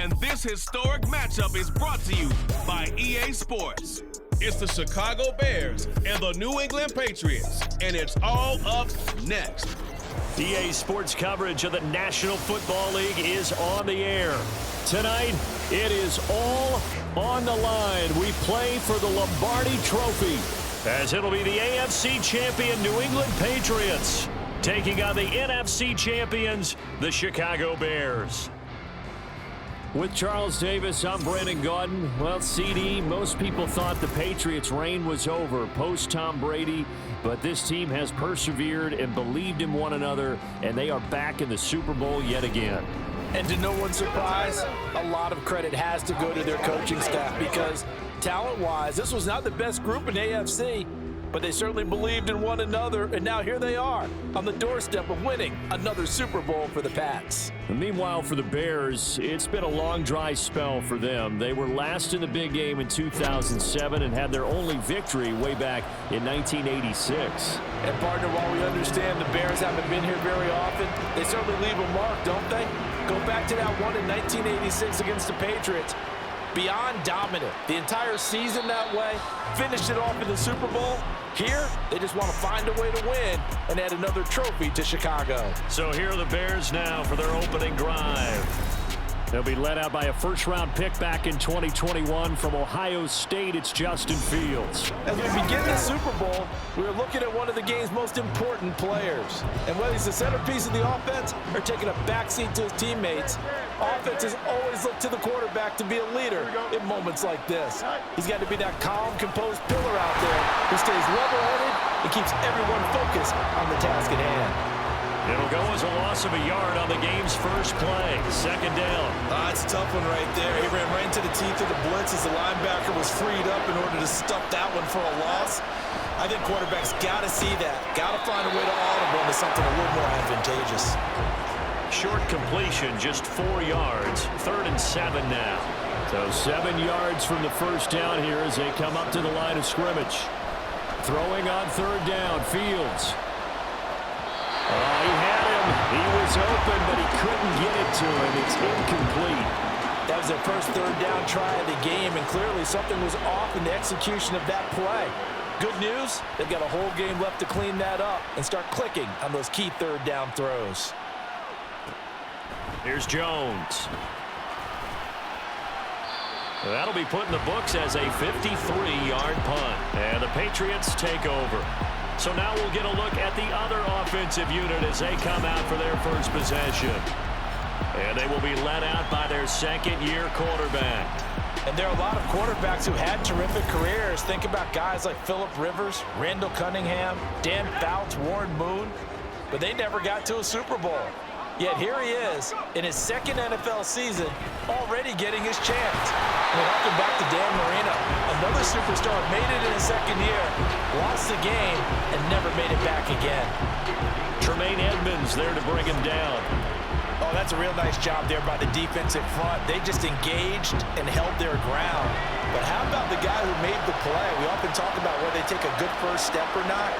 And this historic matchup is brought to you by EA Sports. It's the Chicago Bears and the New England Patriots, and it's all up next. EA Sports coverage of the National Football League is on the air. Tonight, it is all on the line. We play for the Lombardi Trophy, as it'll be the AFC champion New England Patriots taking on the NFC champions, the Chicago Bears. With Charles Davis, I'm Brandon Gaudin. Well, CD, most people thought the Patriots' reign was over post-Tom Brady, but this team has persevered and believed in one another, and they are back in the Super Bowl yet again. And to no one's surprise, a lot of credit has to go to their coaching staff because talent-wise, this was not the best group in AFC, but they certainly believed in one another, and now here they are on the doorstep of winning another Super Bowl for the Pats. And meanwhile, for the Bears, it's been a long, dry spell for them. They were last in the big game in 2007 and had their only victory way back in 1986. And, partner, while we understand the Bears haven't been here very often, they certainly leave a mark, don't they? Go back to that one in 1986 against the Patriots. Beyond dominant. The entire season that way. Finished it off in the Super Bowl. Here, they just want to find a way to win and add another trophy to Chicago. So here are the Bears now for their opening drive. They'll be led out by a first-round pick back in 2021 from Ohio State. It's Justin Fields. As we begin the Super Bowl, we're looking at one of the game's most important players. And whether he's the centerpiece of the offense or taking a backseat to his teammates, offenses always look to the quarterback to be a leader in moments like this. He's got to be that calm, composed pillar out there who stays level-headed and keeps everyone focused on the task at hand. It'll go as a loss of a yard on the game's first play. Second down. It's a tough one right there. He ran right into the teeth of the blitz as the linebacker was freed up in order to stuff that one for a loss. I think quarterbacks got to see that. Got to find a way to audible into something a little more advantageous. Short completion, just 4 yards. 3rd and 7 now. So 7 yards from the first down here as they come up to the line of scrimmage. Throwing on 3rd down, Fields. He had him. He was open, but he couldn't get it to him. It's incomplete. That was their first 3rd down try of the game, and clearly something was off in the execution of that play. Good news, they've got a whole game left to clean that up and start clicking on those key 3rd down throws. Here's Jones. That'll be put in the books as a 53-yard punt. And the Patriots take over. So now we'll get a look at the other offensive unit as they come out for their first possession. And they will be led out by their second-year quarterback. And there are a lot of quarterbacks who had terrific careers. Think about guys like Phillip Rivers, Randall Cunningham, Dan Fouts, Warren Moon. But they never got to a Super Bowl. Yet here he is in his second NFL season, already getting his chance. We're harking back to Dan Marino. Another superstar made it in his second year, lost the game, and never made it back again. Tremaine Edmonds there to bring him down. Oh, that's a real nice job there by the defensive front. They just engaged and held their ground. But how about the guy who made the play? We often talk about whether they take a good first step or not.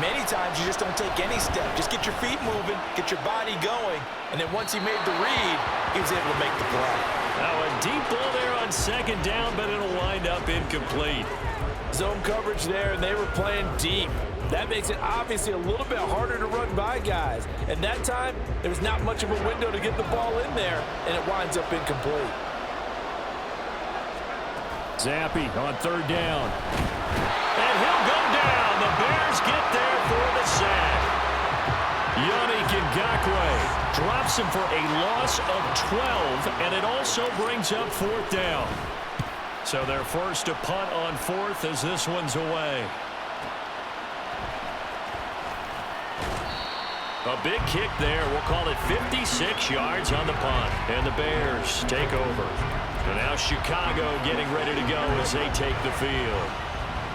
Many times you just don't take any step. Just get your feet moving, get your body going, and then once he made the read, he was able to make the play. Now a deep ball there on second down, but it'll wind up incomplete. Zone coverage there, and they were playing deep. That makes it obviously a little bit harder to run by guys. And that time, there was not much of a window to get the ball in there, and it winds up incomplete. Zappi on 3rd down. And he'll go down. The Bears get there for the sack. Yannick Ngakoue drops him for a loss of 12, and it also brings up 4th down. So they're forced to punt on 4th as this one's away. A big kick there. We'll call it 56 yards on the punt. And the Bears take over. And now Chicago getting ready to go as they take the field.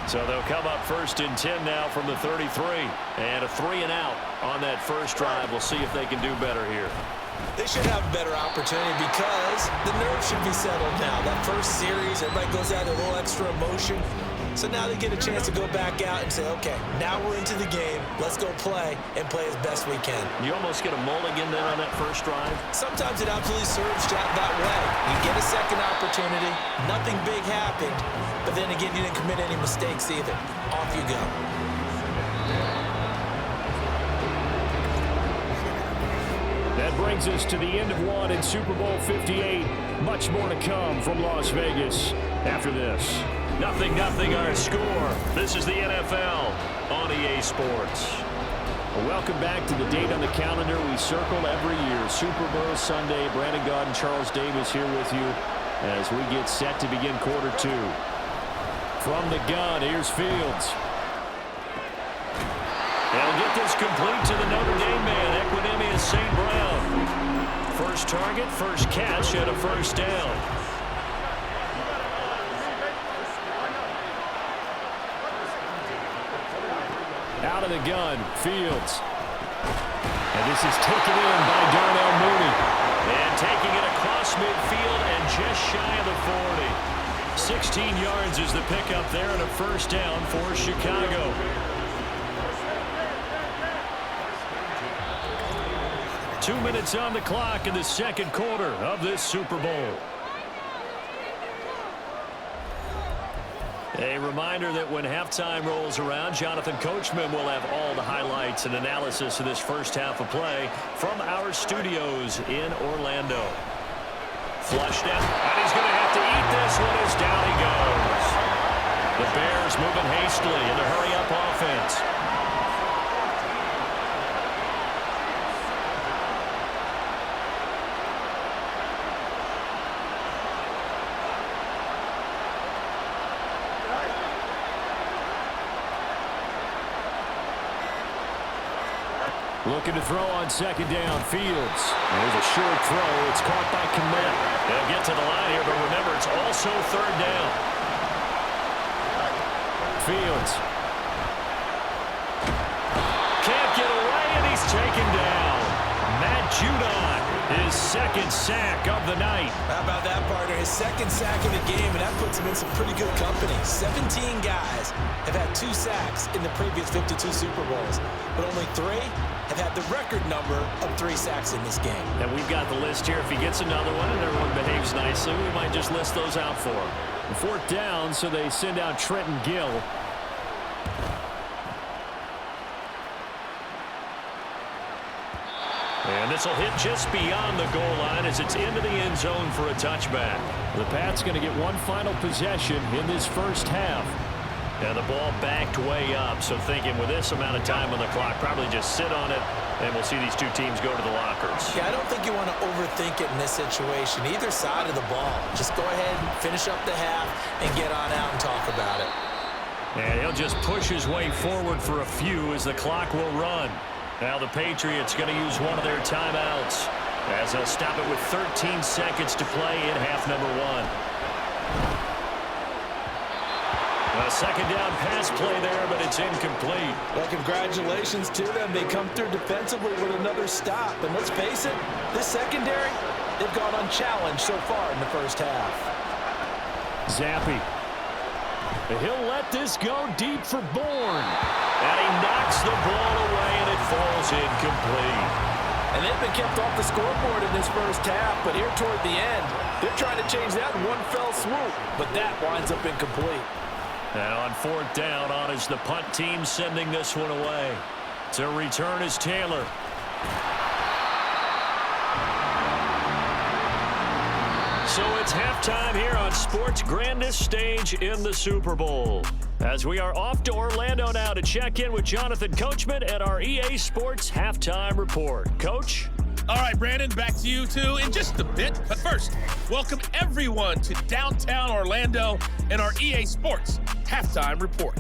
So they'll come up 1st and 10 now from the 33. And a 3-and-out on that first drive. We'll see if they can do better here. They should have a better opportunity because the nerves should be settled now. That first series, everybody goes out a little extra emotion. So now they get a chance to go back out and say, okay, now we're into the game. Let's go play and play as best we can. You almost get a mulligan then on that first drive. Sometimes it absolutely serves that way. You second opportunity. Nothing big happened, but then again, you didn't commit any mistakes either. Off you go. That brings us to the end of one in Super Bowl 58. Much more to come from Las Vegas after this. 0-0 our score. This is the NFL on EA Sports. Well, welcome back to the date on the calendar we circle every year. Super Bowl Sunday. Brandon Gaud and Charles Davis here with you as we get set to begin quarter two. From the gun, here's Fields. They'll get this complete to the Notre Dame man, Equinemius St. Brown. First target, first catch, and a first down. Out of the gun, Fields. And this is taken in by Darnell Mooney. And taking it across midfield and just shy of the 40. 16 yards is the pickup there and a first down for Chicago. Two minutes on the clock in the second quarter of this Super Bowl. A reminder that when halftime rolls around, Jonathan Coachman will have all the highlights and analysis of this first half of play from our studios in Orlando. Flushed out, and he's going to have to eat this one as down he goes. The Bears moving hastily in the hurry-up offense. Looking to throw on second down, Fields. There's a short throw. It's caught by Kmet. They'll get to the line here, but remember, it's also third down. Fields. Can't get away, and he's taken down. Matt Judon, his second sack of the night. How about that, partner? His second sack of the game, and that puts him in some pretty good company. 17 guys have had 2 sacks in the previous 52 Super Bowls, but only 3 have had the record number of 3 sacks in this game. And we've got the list here. If he gets another one and everyone behaves nicely, we might just list those out for him. Fourth down, so they send out Trenton Gill. And this will hit just beyond the goal line as it's into the end zone for a touchback. The Pats going to get one final possession in this first half. And the ball backed way up, so thinking with this amount of time on the clock, probably just sit on it, and we'll see these two teams go to the lockers. Yeah, I don't think you want to overthink it in this situation, either side of the ball. Just go ahead and finish up the half and get on out and talk about it. And he'll just push his way forward for a few as the clock will run. Now the Patriots going to use one of their timeouts as they'll stop it with 13 seconds to play in half number 1. A second down pass play there, but it's incomplete. Well, congratulations to them. They come through defensively with another stop. And let's face it, this secondary, they've gone unchallenged so far in the first half. Zappy. He'll let this go deep for Bourne. And he knocks the ball away, and it falls incomplete. And they've been kept off the scoreboard in this first half, but here toward the end, they're trying to change that in one fell swoop. But that winds up incomplete. And on fourth down, on is the punt team sending this one away. To return is Taylor. So it's halftime here on sports' grandest stage in the Super Bowl. As we are off to Orlando now to check in with Jonathan Coachman at our EA Sports Halftime Report. Coach? All right, Brandon, back to you two in just a bit. But first, welcome everyone to downtown Orlando and our EA Sports Halftime Report.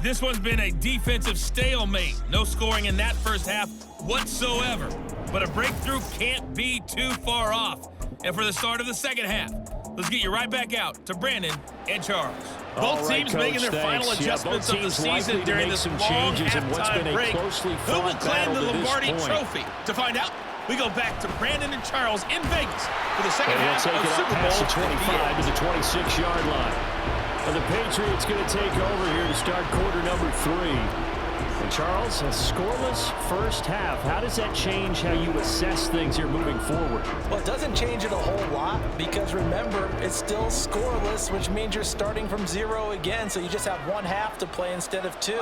This one's been a defensive stalemate. No scoring in that first half whatsoever. But a breakthrough can't be too far off. And for the start of the second half, let's get you right back out to Brandon and Charles. Both teams making their final adjustments of the season during this long halftime break. Who will claim the Lombardi Trophy? To find out, we go back to Brandon and Charles in Vegas for the second half of Super Bowl 25 to the 26-yard line. And the Patriots going to take over here to start quarter number 3. Charles, a scoreless first half. How does that change how you assess things here moving forward? Well, it doesn't change it a whole lot because remember, it's still scoreless, which means you're starting from 0 again, so you just have one half to play instead of 2.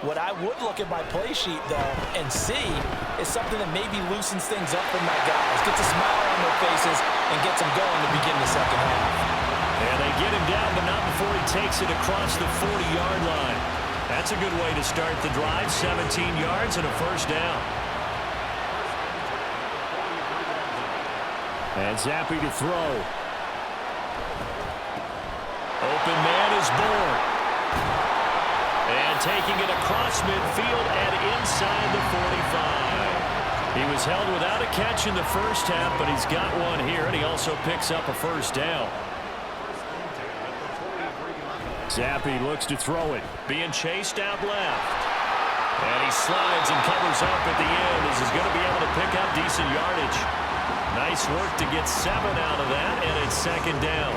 What I would look at my play sheet, though, and see is something that maybe loosens things up for my guys, gets a smile on their faces, and gets them going to begin the second half. And they get him down, but not before he takes it across the 40-yard line. That's a good way to start the drive, 17 yards and a first down. And Zappi to throw. Open man is born. And taking it across midfield and inside the 45. He was held without a catch in the first half, but he's got one here, and he also picks up a first down. Zappi looks to throw it. Being chased out left. And he slides and covers up at the end as he's going to be able to pick up decent yardage. Nice work to get 7 out of that, and it's second down.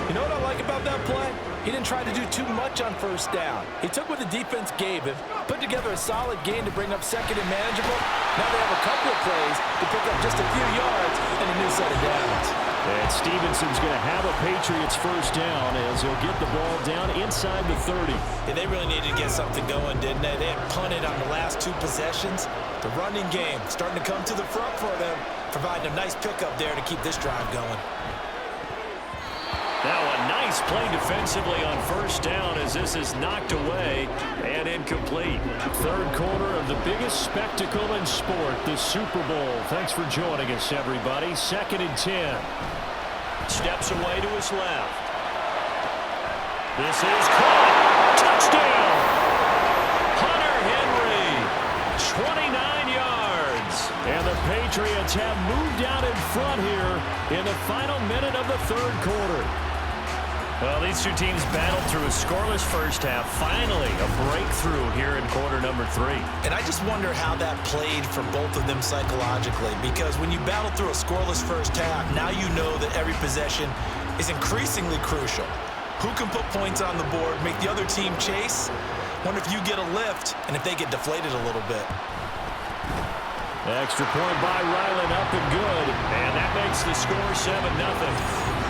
You know what I like about that play? He didn't try to do too much on first down. He took what the defense gave him, put together a solid gain to bring up second and manageable. Now they have a couple of plays to pick up just a few yards and a new set of downs. And Stevenson's going to have a Patriots first down as he'll get the ball down inside the 30. Yeah, they really needed to get something going, didn't they? They had punted on the last 2 possessions. The running game starting to come to the front for them, providing a nice pickup there to keep this drive going. Now a nice play defensively on first down as this is knocked away and incomplete. Third quarter of the biggest spectacle in sport, the Super Bowl. Thanks for joining us, everybody. 2nd and 10. Steps away to his left. This is caught. Touchdown! Hunter Henry, 29 yards. And the Patriots have moved out in front here in the final minute of the third quarter. Well, these two teams battled through a scoreless first half. Finally, a breakthrough here in quarter number 3. And I just wonder how that played for both of them psychologically, because when you battle through a scoreless first half, now you know that every possession is increasingly crucial. Who can put points on the board, make the other team chase? Wonder if you get a lift and if they get deflated a little bit. Extra point by Ryland, up and good. And that makes the score 7-0.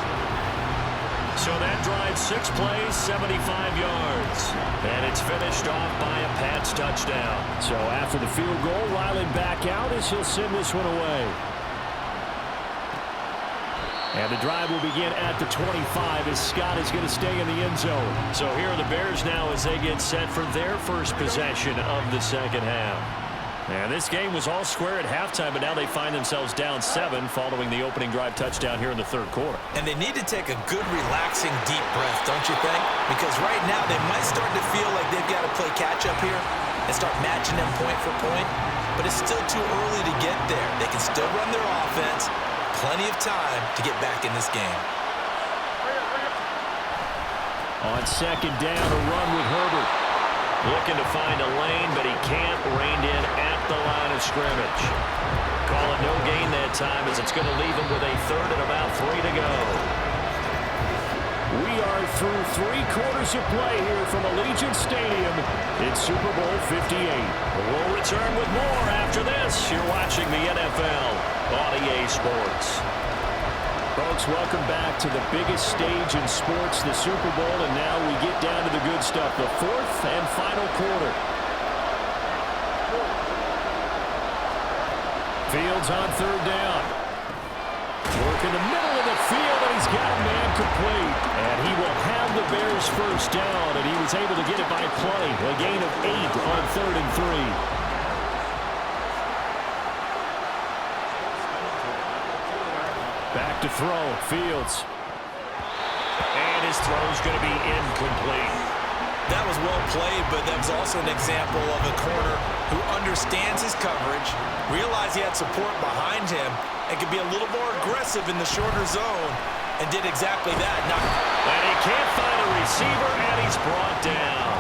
So that drives 6 plays, 75 yards. And it's finished off by a Pats touchdown. So after the field goal, Ryland back out as he'll send this one away. And the drive will begin at the 25 as Scott is going to stay in the end zone. So here are the Bears now as they get set for their first possession of the second half. And this game was all square at halftime, but now they find themselves down 7 following the opening drive touchdown here in the third quarter. And they need to take a good, relaxing, deep breath, don't you think? Because right now they might start to feel like they've got to play catch-up here and start matching them point for point. But it's still too early to get there. They can still run their offense. Plenty of time to get back in this game. On second down, a run with Herbert. Looking to find a lane, but he can't. Reined in at the line of scrimmage. Call it no gain that time as it's going to leave him with a third and about 3 to go. We are through 3 quarters of play here from Allegiant Stadium. It's Super Bowl 58. We'll return with more after this. You're watching the NFL on EA Sports. Folks, welcome back to the biggest stage in sports, the Super Bowl, and now we get down to the good stuff, the 4th and final quarter. Fields on third down. Work in the middle of the field, and he's got a man complete. And he will have the Bears first down, and he was able to get it by play. A gain of 8 on 3rd and 3. Back to throw, Fields. And his throw's going to be incomplete. That was well played, but that was also an example of a corner who understands his coverage, realized he had support behind him, and could be a little more aggressive in the shorter zone, and did exactly that. And he can't find a receiver, and he's brought down.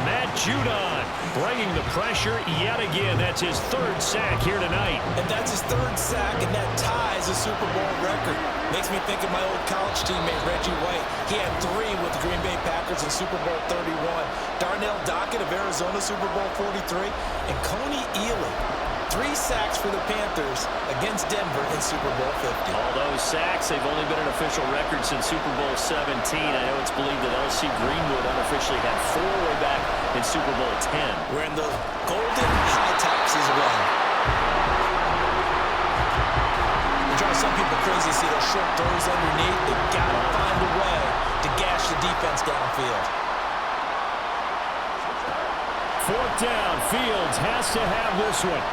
Matt Judon bringing the pressure yet again. That's his third sack here tonight. And that's his third sack, and that ties a Super Bowl record. Makes me think of my old college teammate, Reggie White. He had 3 with the Green Bay Packers in Super Bowl 31. Darnell Dockett of Arizona, Super Bowl 43. And Coney Ealy, 3 sacks for the Panthers against Denver in Super Bowl 50. All those sacks, they've only been an official record since Super Bowl 17. I know it's believed that L.C. Greenwood unofficially had 4 way back in Super Bowl 10. We're in the golden high tops as well. It drives some people crazy to see those short throws underneath. They've got to find a way to gash the defense downfield. 4th down, Fields has to have this one.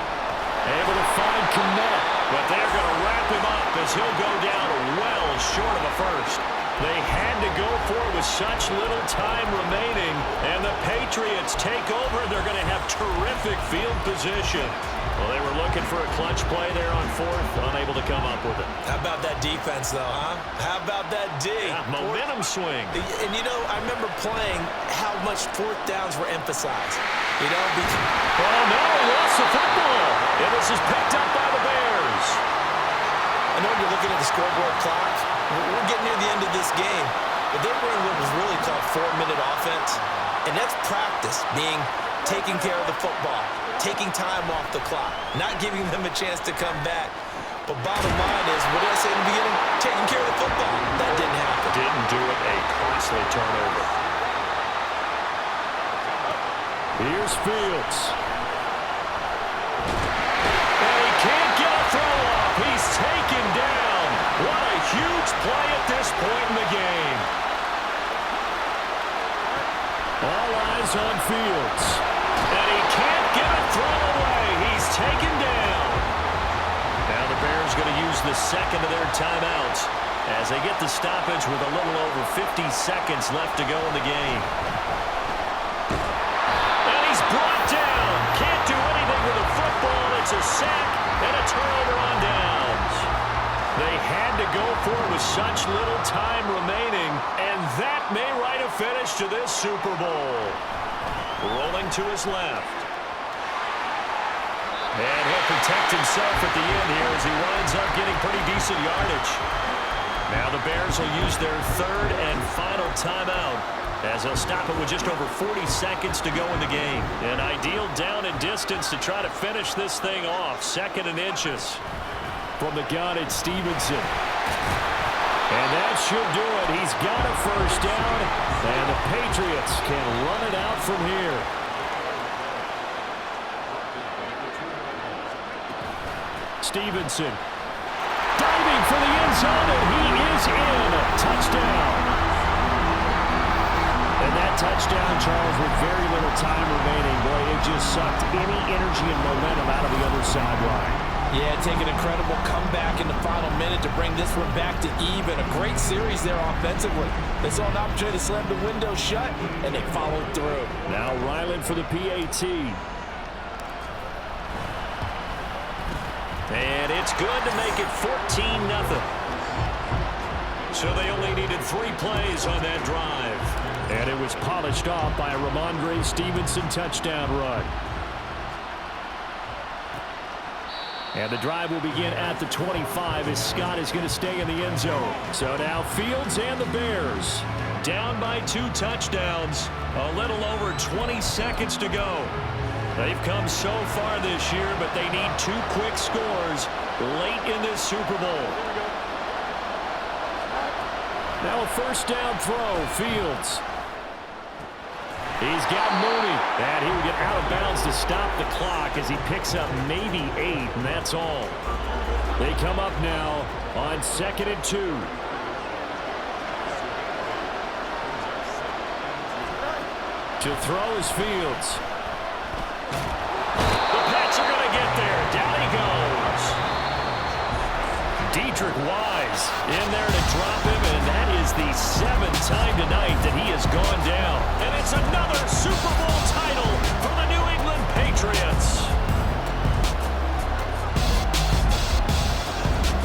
Able to find Kmet, but they're going to wrap him up as he'll go down well short of a first. They had to go for it with such little time remaining, and the Patriots take over. They're going to have terrific field position. Well, they were looking for a clutch play there on 4th, unable to come up with it. How about that defense, though, huh? How about that D? Yeah, momentum swing. And, you know, I remember playing how much 4th downs were emphasized. You know, oh, no, he lost the football. And this is picked up by the Bears. I know you're looking at the scoreboard clock. We're getting near the end of this game. But they were in what was really called 4-minute offense. And that's practice, being taking care of the football, taking time off the clock, not giving them a chance to come back. But bottom line is, what did I say in the beginning? Taking care of the football. That didn't happen. Didn't do it. A costly turnover. Here's Fields. And he can't get a throw off. He's taken down. What a huge play at this point in the game. All eyes on Fields. And he can't get a throw away. He's taken down. Now the Bears going to use the second of their timeouts as they get the stoppage with a little over 50 seconds left to go in the game. Brought down. Can't do anything with the football. It's a sack and a turnover on downs. They had to go for it with such little time remaining, and that may write a finish to this Super Bowl. Rolling to his left. And he'll protect himself at the end here as he winds up getting pretty decent yardage. Now the Bears will use their 3rd and final timeout, as they'll stop it with just over 40 seconds to go in the game. An ideal down and distance to try to finish this thing off. 2nd and inches from the gun at Stevenson. And that should do it. He's got a first down, and the Patriots can run it out from here. Stevenson diving for the end zone, and he is in. Touchdown. And that touchdown, Charles, with very little time remaining, boy, it just sucked any energy and momentum out of the other sideline. Yeah, take an incredible comeback in the final minute to bring this one back to even. A great series there offensively. They saw an opportunity to slam the window shut, and they followed through. Now Ryland for the PAT. And it's good to make it 14-0. So they only needed 3 plays on that drive. And it was polished off by a Ramondre Stevenson touchdown run. And the drive will begin at the 25 as Scott is going to stay in the end zone. So now Fields and the Bears down by 2 touchdowns. A little over 20 seconds to go. They've come so far this year, but they need 2 quick scores late in this Super Bowl. Now a first down throw, Fields. He's got Mooney, and he will get out of bounds to stop the clock as he picks up maybe 8, and that's all. They come up now on 2nd and 2. To throw is Fields. The Pats are going to get there. Down he goes. Dedrick Wise in there to drop him, and that is the 7th time tonight that he has gone down. And it's another Super Bowl title for the New England Patriots.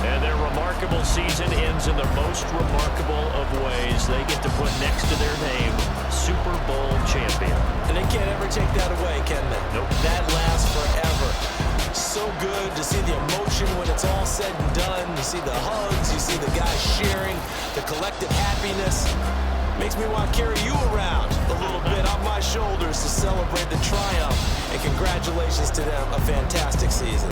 And their remarkable season ends in the most remarkable of ways. They get to put next to their name Super Bowl champion. And they can't ever take that away, can they? Nope. That lasts forever. So good to see the emotion when it's all said and done. You see the hugs, you see the guys cheering, the collective happiness. Makes me want to carry you around a little bit on my shoulders to celebrate the triumph. And congratulations to them, a fantastic season.